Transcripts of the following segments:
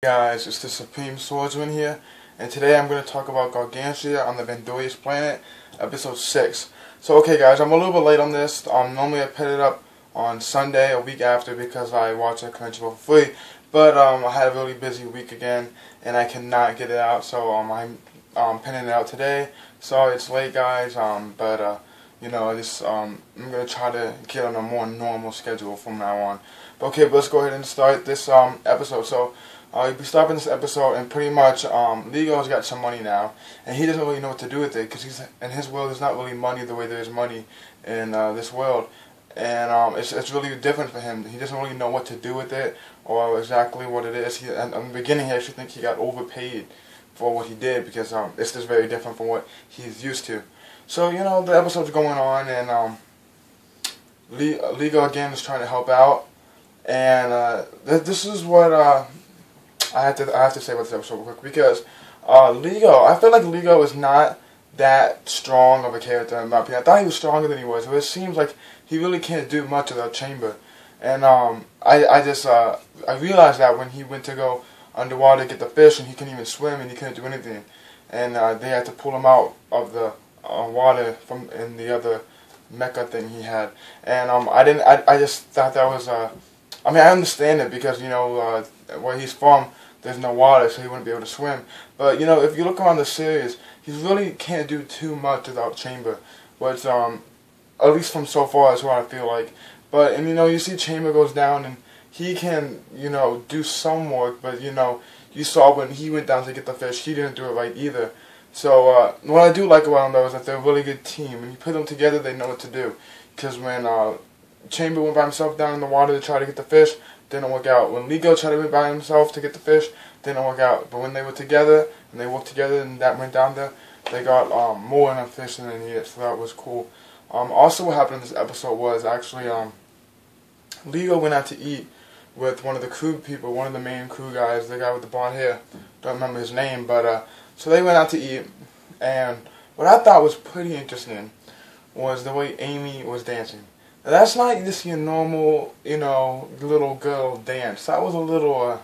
Guys, it's the Supreme Swordsman here, and today I'm going to talk about Gargantia on the verdurous planet, episode 6. So okay guys, I'm a little bit late on this. Normally I put it up on Sunday, a week after, because I watch a commercial for free, but I had a really busy week again, and I cannot get it out, so I'm pinning it out today. Sorry it's late guys, but I'm going to try to get on a more normal schedule from now on. But okay, let's go ahead and start this episode. So you'll be stopping this episode, and pretty much Lego's got some money now, and he doesn't really know what to do with it, because he's in his world there's not really money the way there is money in this world, and it's really different for him. He doesn't really know what to do with it or exactly what it is. In the beginning he actually thinks he got overpaid for what he did, because it's just very different from what he's used to. So the episode's going on, and Lego again is trying to help out, and this is what I have to say about this episode real quick, because I feel like Lego is not that strong of a character in my opinion. I thought he was stronger than he was, but it seems like he really can't do much without Chamber. And I realized that when he went to go underwater to get the fish, and he couldn't even swim, and he couldn't do anything, and they had to pull him out of the water from in the other mecha thing he had. And I just thought that was I mean, I understand it, because where he's from, there's no water, so he wouldn't be able to swim. But if you look around the series, he really can't do too much without Chamber. But at least from so far is what I feel like. But you see Chamber goes down, and he can do some work. But you saw when he went down to get the fish, he didn't do it right either. So what I do like about them though is that they're a really good team. When you put them together, they know what to do. Because when Chamber went by himself down in the water to try to get the fish, didn't work out. When Lego tried to go by himself to get the fish, didn't work out. But when they were together, and they worked together, and that went down there, they got more enough fish than they needed, so that was cool. Also what happened in this episode was actually Lego went out to eat with one of the crew people, one of the main crew guys, the guy with the blonde hair. Don't remember his name, but so they went out to eat, and what I thought was pretty interesting was the way Amy was dancing. Now, that's not just your normal, little girl dance. That was a little,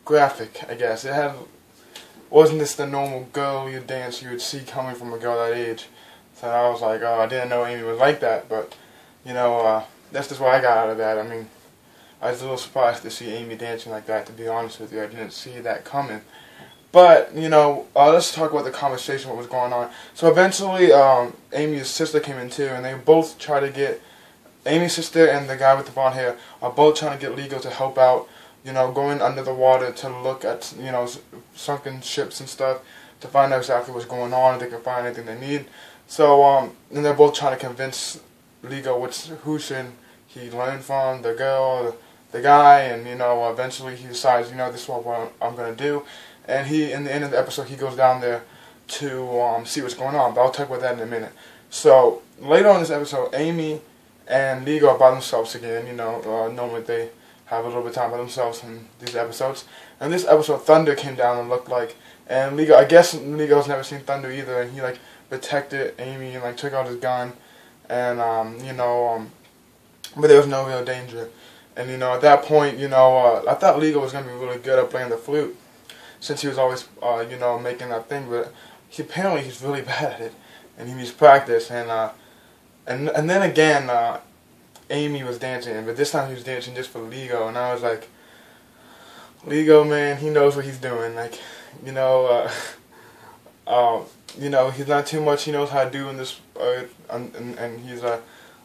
graphic, I guess. Wasn't just the normal girly dance you would see coming from a girl that age. So I was like, oh, I didn't know Amy was like that, but, that's just what I got out of that. I mean, I was a little surprised to see Amy dancing like that, to be honest with you. I didn't see that coming. But, let's talk about the conversation, what was going on. So eventually, Amy's sister came in too, and they both try to get, Amy's sister and the guy with the blonde hair are both trying to get Lego to help out, going under the water to look at, sunken ships and stuff, to find out exactly what's going on, if they can find anything they need. So, and they're both trying to convince Lego who should he learn from, the girl or the guy, and, eventually he decides, this is what I'm going to do. And in the end of the episode, he goes down there to see what's going on. But I'll talk about that in a minute. So later on in this episode, Amy and Lego are by themselves again. Normally they have a little bit of time by themselves in these episodes. And this episode, thunder came down and looked like. And Lego, I guess Lego's never seen thunder either. And he protected Amy and took out his gun. And but there was no real danger. And at that point, I thought Lego was gonna be really good at playing the flute, since he was always, making that thing, but apparently he's really bad at it, and he needs practice, and then again, Amy was dancing, but this time he was dancing just for Lego, and I was like, Lego, man, he knows what he's doing, he's not too much he knows how to do in this, and he's a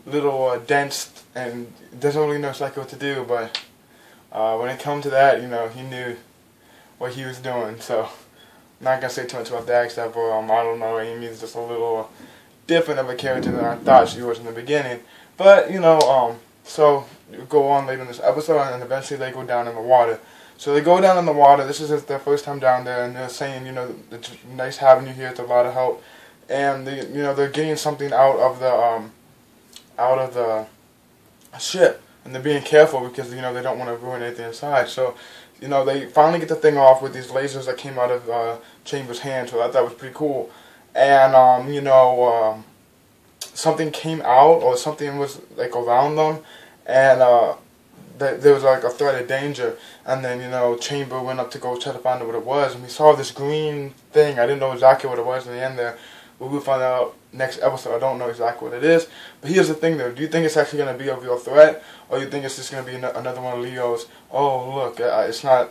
little dense, and doesn't really know exactly what to do, but when it comes to that, he knew what he was doing. So I'm not gonna say too much about that, except for I don't know, Amy's just a little different of a character than I thought she was in the beginning. But so we go on later in this episode, and eventually they go down in the water. So they go down in the water. This is their first time down there, and they're saying, it's nice having you here. It's a lot of help, and they're getting something out of the ship, and they're being careful because they don't want to ruin anything inside. So they finally get the thing off with these lasers that came out of Chamber's hand, so I thought that was pretty cool. And something came out, or something was around them, and that there was like a threat of danger, and then Chamber went up to go try to find out what it was, and we saw this green thing. I didn't know exactly what it was in the end there, but we'll find out next episode. I don't know exactly what it is, but here's the thing though. Do you think it's actually going to be a real threat, or you think it's just going to be another one of Leo's, oh look, it's not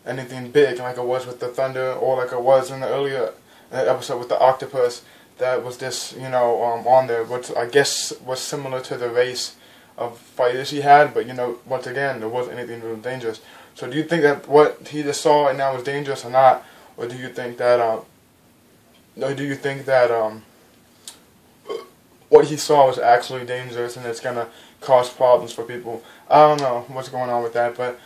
anything big like it was with the thunder, or like it was in the earlier episode with the octopus that was just on there, which I guess was similar to the race of fighters he had, but once again, there wasn't anything really dangerous. So do you think that what he just saw right now was dangerous or not, or do you think that what he saw was actually dangerous and it's gonna cause problems for people? I don't know what's going on with that, but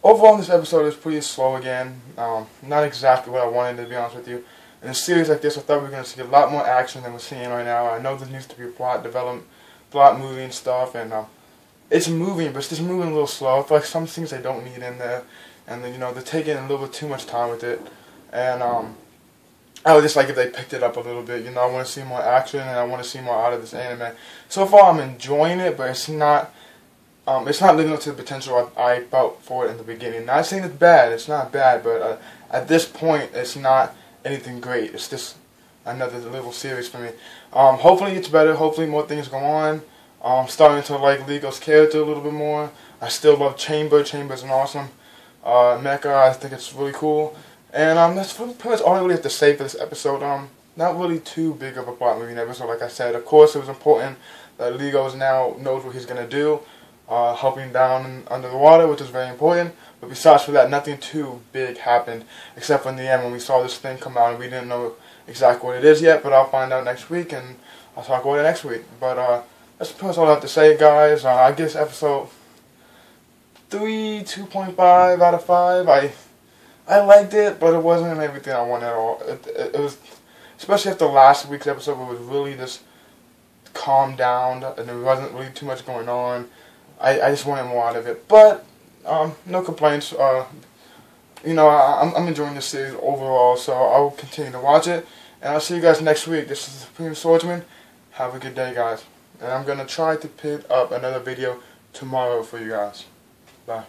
overall this episode is pretty slow again. Not exactly what I wanted, to be honest with you. In a series like this, I thought we were going to see a lot more action than we're seeing right now. I know there needs to be plot development, plot moving stuff, and it's moving, but it's just moving a little slow. I feel like some things they don't need in there, and then, they're taking a little bit too much time with it. And I would just like if they picked it up a little bit. I want to see more action, and I want to see more out of this anime. So far, I'm enjoying it, but it's not living up to the potential I felt for it in the beginning. Not saying it's bad. It's not bad, but at this point, it's not anything great. It's just another little series for me. Hopefully it's better. Hopefully more things go on. I'm starting to like Lego's character a little bit more. I still love Chamber. Chamber's an awesome mecha. I think it's really cool. And that's pretty much all I really have to say for this episode. Not really too big of a plot moving episode, like I said. Of course, it was important that Lego's now knows what he's gonna do, helping down under the water, which is very important. But besides for that, nothing too big happened, except for in the end when we saw this thing come out and we didn't know exactly what it is yet, but I'll find out next week and I'll talk about it next week. But that's pretty much all I have to say, guys. I guess episode 3, 2.5 out of 5. I liked it, but it wasn't everything I wanted at all. It was, especially after last week's episode, where it was really just calmed down and there wasn't really too much going on. I just wanted more out of it, but no complaints. I'm enjoying this series overall, so I will continue to watch it. And I'll see you guys next week. This is the Supreme Swordsman. Have a good day, guys. And I'm going to try to put up another video tomorrow for you guys. Bye.